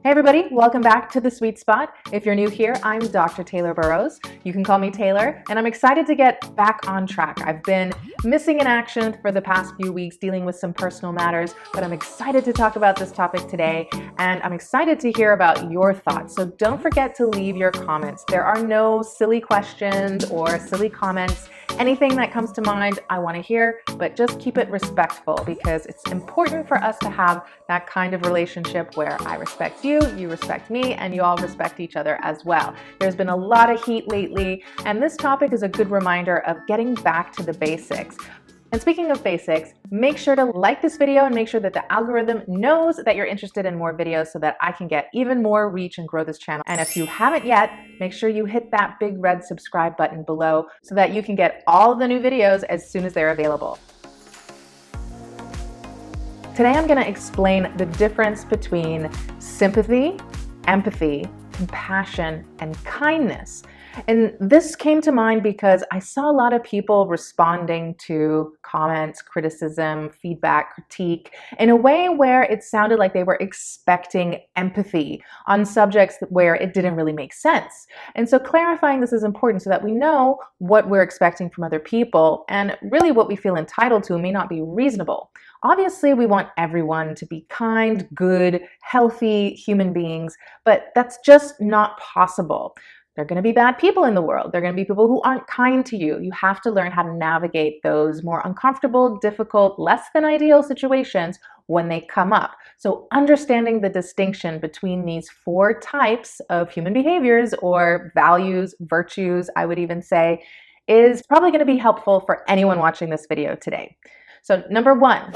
Hey everybody, welcome back to The Sweet Spot. If you're new here, I'm Dr. Taylor Burrows. You can call me Taylor, and I'm excited to get back on track. I've been missing in action for the past few weeks dealing with some personal matters, but I'm excited to talk about this topic today, and I'm excited to hear about your thoughts. So don't forget to leave your comments. There are no silly questions or silly comments. Anything that comes to mind, I want to hear, but just keep it respectful because it's important for us to have that kind of relationship where I respect you, you respect me, and you all respect each other as well. There's been a lot of heat lately, and this topic is a good reminder of getting back to the basics. And speaking of basics, make sure to like this video and make sure that the algorithm knows that you're interested in more videos so that I can get even more reach and grow this channel. And if you haven't yet, make sure you hit that big red subscribe button below so that you can get all of the new videos as soon as they're available. Today I'm going to explain the difference between sympathy, empathy, compassion, and kindness. And this came to mind because I saw a lot of people responding to comments, criticism, feedback, critique in a way where it sounded like they were expecting empathy on subjects where it didn't really make sense. And so clarifying this is important so that we know what we're expecting from other people, and really what we feel entitled to may not be reasonable. Obviously, we want everyone to be kind, good, healthy human beings, but that's just not possible. There are going to be bad people in the world. There are going to be people who aren't kind to you. You have to learn how to navigate those more uncomfortable, difficult, less than ideal situations when they come up. So understanding the distinction between these four types of human behaviors or values, virtues, I would even say, is probably going to be helpful for anyone watching this video today. So number one,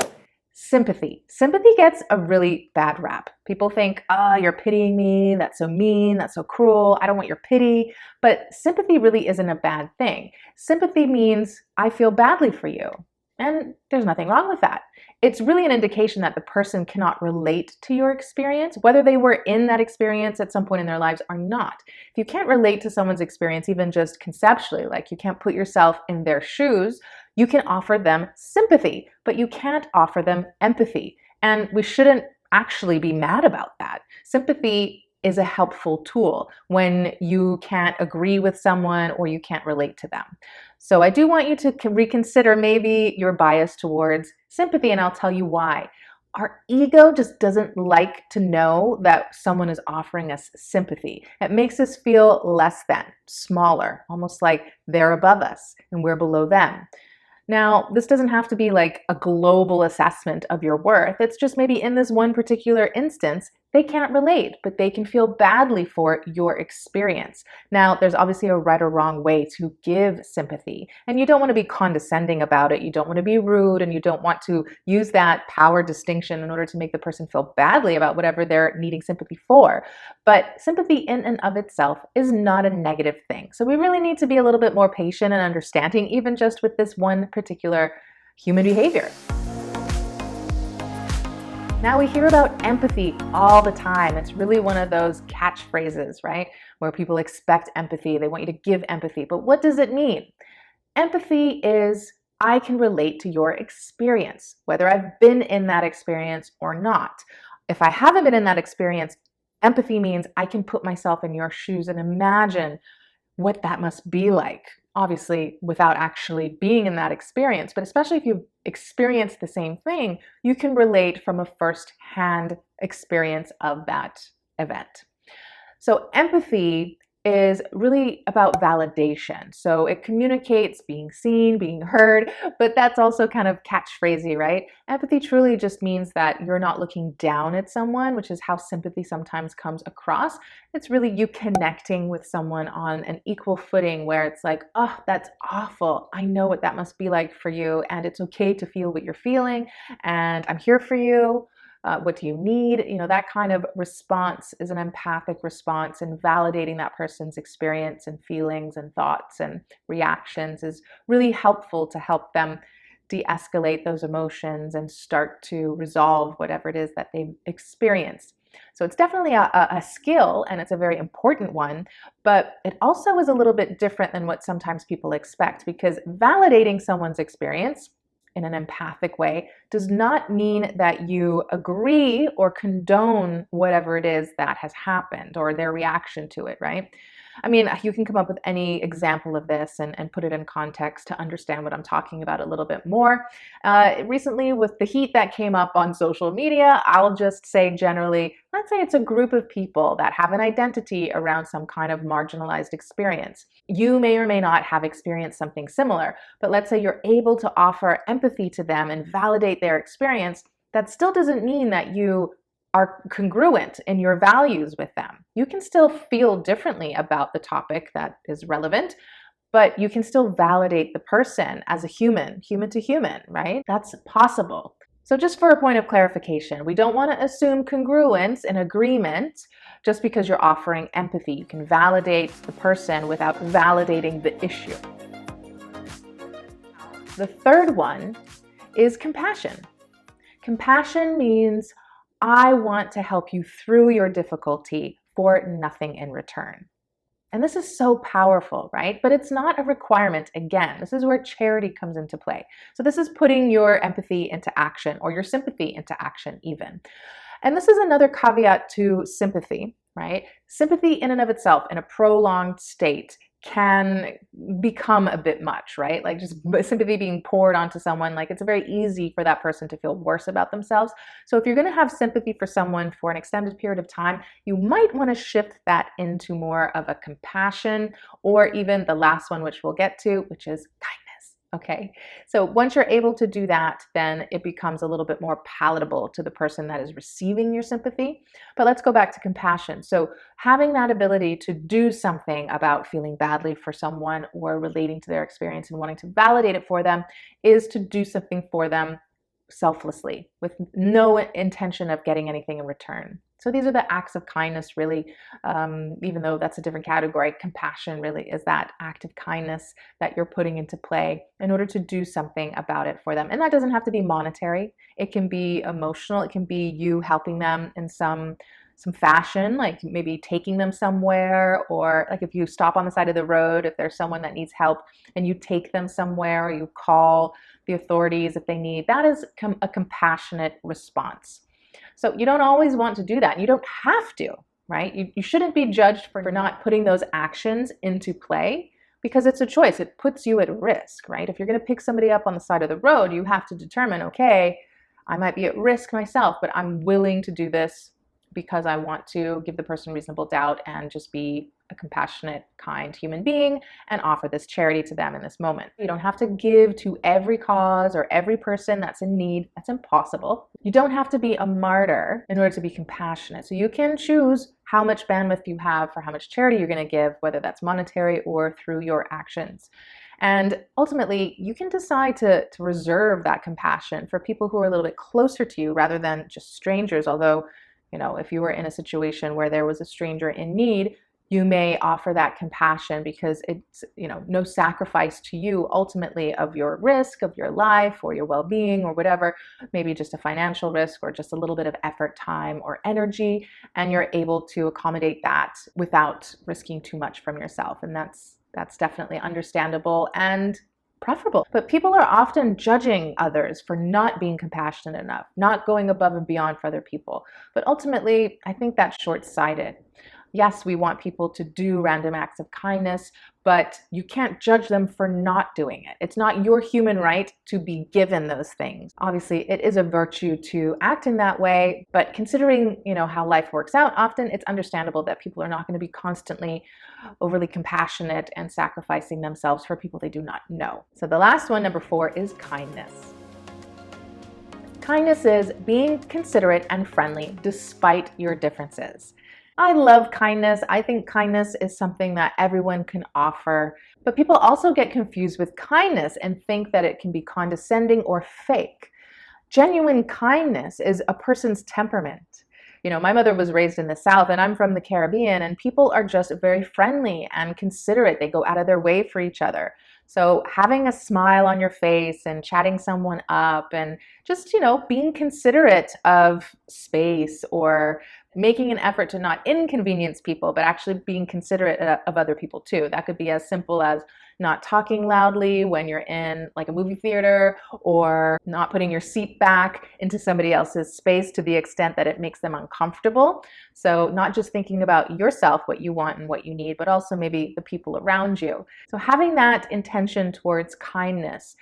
sympathy. Sympathy gets a really bad rap. People think, oh, you're pitying me. That's so mean. That's so cruel. I don't want your pity. But sympathy really isn't a bad thing. Sympathy means I feel badly for you. And there's nothing wrong with that. It's really an indication that the person cannot relate to your experience, whether they were in that experience at some point in their lives or not. If you can't relate to someone's experience, even just conceptually, like you can't put yourself in their shoes, you can offer them sympathy, but you can't offer them empathy. And we shouldn't actually be mad about that. Sympathy is a helpful tool when you can't agree with someone or you can't relate to them. So I do want you to reconsider maybe your bias towards sympathy, and I'll tell you why. Our ego just doesn't like to know that someone is offering us sympathy. It makes us feel less than, smaller, almost like they're above us and we're below them. Now, this doesn't have to be like a global assessment of your worth. It's just maybe in this one particular instance, they can't relate, but they can feel badly for your experience. Now, there's obviously a right or wrong way to give sympathy, and you don't want to be condescending about it. You don't want to be rude, and you don't want to use that power distinction in order to make the person feel badly about whatever they're needing sympathy for. But sympathy in and of itself is not a negative thing. So we really need to be a little bit more patient and understanding, even just with this one particular human behavior. Now we hear about empathy all the time. It's really one of those catchphrases, right? Where people expect empathy. They want you to give empathy. But what does it mean? Empathy is I can relate to your experience, whether I've been in that experience or not. If I haven't been in that experience, empathy means I can put myself in your shoes and imagine what that must be like. Obviously, without actually being in that experience, but especially if you've experienced the same thing, you can relate from a first-hand experience of that event. So empathy is really about validation. So it communicates being seen, being heard, but that's also kind of catchphrasy, right? Empathy truly just means that you're not looking down at someone, which is how sympathy sometimes comes across. It's really you connecting with someone on an equal footing where it's like, oh, that's awful. I know what that must be like for you, and it's okay to feel what you're feeling, and I'm here for you. What do you need? You know, that kind of response is an empathic response, and validating that person's experience and feelings and thoughts and reactions is really helpful to help them de-escalate those emotions and start to resolve whatever it is that they've experienced. So it's definitely a skill, and it's a very important one, but it also is a little bit different than what sometimes people expect, because validating someone's experience in an empathic way does not mean that you agree or condone whatever it is that has happened or their reaction to it, right? I mean, you can come up with any example of this and put it in context to understand what I'm talking about a little bit more. Recently, with the heat that came up on social media, I'll just say generally, let's say it's a group of people that have an identity around some kind of marginalized experience. You may or may not have experienced something similar, but let's say you're able to offer empathy to them and validate their experience. That still doesn't mean that you are congruent in your values with them. You can still feel differently about the topic that is relevant, but you can still validate the person as a human, human to human, right? That's possible. So just for a point of clarification, we don't want to assume congruence and agreement just because you're offering empathy. You can validate the person without validating the issue. The third one is compassion. Compassion means I want to help you through your difficulty for nothing in return. And this is so powerful, right? But it's not a requirement. Again, this is where charity comes into play. So this is putting your empathy into action or your sympathy into action even. And this is another caveat to sympathy, right? Sympathy in and of itself in a prolonged state can become a bit much, right? Like just sympathy being poured onto someone, like it's very easy for that person to feel worse about themselves. So if you're going to have sympathy for someone for an extended period of time, you might want to shift that into more of a compassion, or even the last one, which we'll get to, which is kindness. Okay, so once you're able to do that, then it becomes a little bit more palatable to the person that is receiving your sympathy. But let's go back to compassion. So having that ability to do something about feeling badly for someone or relating to their experience and wanting to validate it for them is to do something for them selflessly with no intention of getting anything in return. So these are the acts of kindness, really, even though that's a different category. Compassion really is that act of kindness that you're putting into play in order to do something about it for them. And that doesn't have to be monetary. It can be emotional. It can be you helping them in some fashion, like maybe taking them somewhere, or like if you stop on the side of the road, if there's someone that needs help and you take them somewhere, or you call the authorities if they need, that is a compassionate response. So you don't always want to do that. You don't have to, right? You shouldn't be judged for not putting those actions into play because it's a choice. It puts you at risk, right? If you're going to pick somebody up on the side of the road, you have to determine, okay, I might be at risk myself, but I'm willing to do this because I want to give the person reasonable doubt and just be a compassionate, kind human being and offer this charity to them in this moment. You don't have to give to every cause or every person that's in need. That's impossible. You don't have to be a martyr in order to be compassionate. So you can choose how much bandwidth you have for how much charity you're going to give, whether that's monetary or through your actions. And ultimately, you can decide to reserve that compassion for people who are a little bit closer to you rather than just strangers. Although, if you were in a situation where there was a stranger in need, you may offer that compassion because it's, no sacrifice to you ultimately of your risk, of your life or your well-being or whatever, maybe just a financial risk or just a little bit of effort, time, or energy, and you're able to accommodate that without risking too much from yourself. And that's definitely understandable and preferable. But people are often judging others for not being compassionate enough, not going above and beyond for other people. But ultimately, I think that's short-sighted. Yes, we want people to do random acts of kindness, but you can't judge them for not doing it. It's not your human right to be given those things. Obviously, it is a virtue to act in that way, but considering, how life works out, often it's understandable that people are not going to be constantly overly compassionate and sacrificing themselves for people they do not know. So the last one, number 4, is kindness. Kindness is being considerate and friendly despite your differences. I love kindness. I think kindness is something that everyone can offer, but people also get confused with kindness and think that it can be condescending or fake. Genuine kindness is a person's temperament. My mother was raised in the South and I'm from the Caribbean, and people are just very friendly and considerate. They go out of their way for each other. So having a smile on your face and chatting someone up and just, being considerate of space or making an effort to not inconvenience people, but actually being considerate of other people too. That could be as simple as, not talking loudly when you're in like a movie theater, or not putting your seat back into somebody else's space to the extent that it makes them uncomfortable. So not just thinking about yourself, what you want and what you need, but also maybe the people around you. So having that intention towards kindness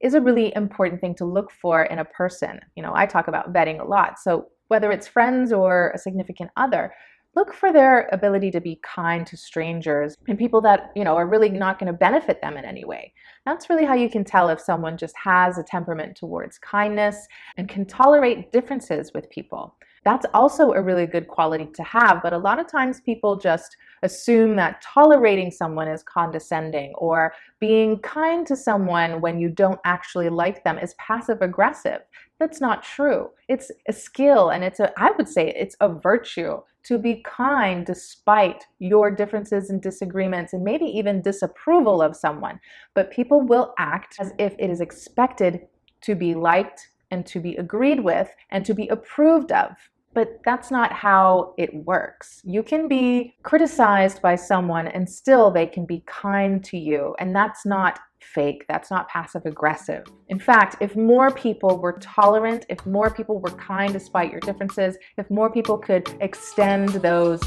is a really important thing to look for in a person. I talk about vetting a lot. So whether it's friends or a significant other, look for their ability to be kind to strangers and people that, are really not going to benefit them in any way. That's really how you can tell if someone just has a temperament towards kindness and can tolerate differences with people. That's also a really good quality to have, but a lot of times people just assume that tolerating someone is condescending, or being kind to someone when you don't actually like them is passive aggressive. That's not true. It's a skill, and I would say it's a virtue to be kind despite your differences and disagreements and maybe even disapproval of someone. But people will act as if it is expected to be liked and to be agreed with and to be approved of. But that's not how it works. You can be criticized by someone and still they can be kind to you. And that's not fake. That's not passive aggressive. In fact, if more people were tolerant, if more people were kind despite your differences, if more people could extend those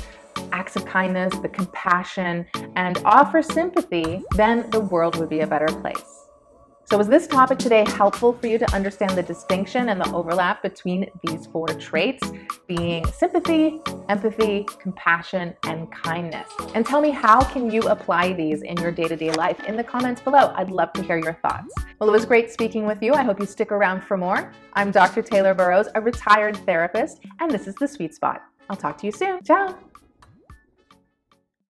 acts of kindness, the compassion, and offer sympathy, then the world would be a better place. So was this topic today helpful for you to understand the distinction and the overlap between these 4 traits, being sympathy, empathy, compassion, and kindness? And tell me, how can you apply these in your day-to-day life in the comments below? I'd love to hear your thoughts. Well, it was great speaking with you. I hope you stick around for more. I'm Dr. Taylor Burrows, a retired therapist, and this is The Sweet Spot. I'll talk to you soon. Ciao.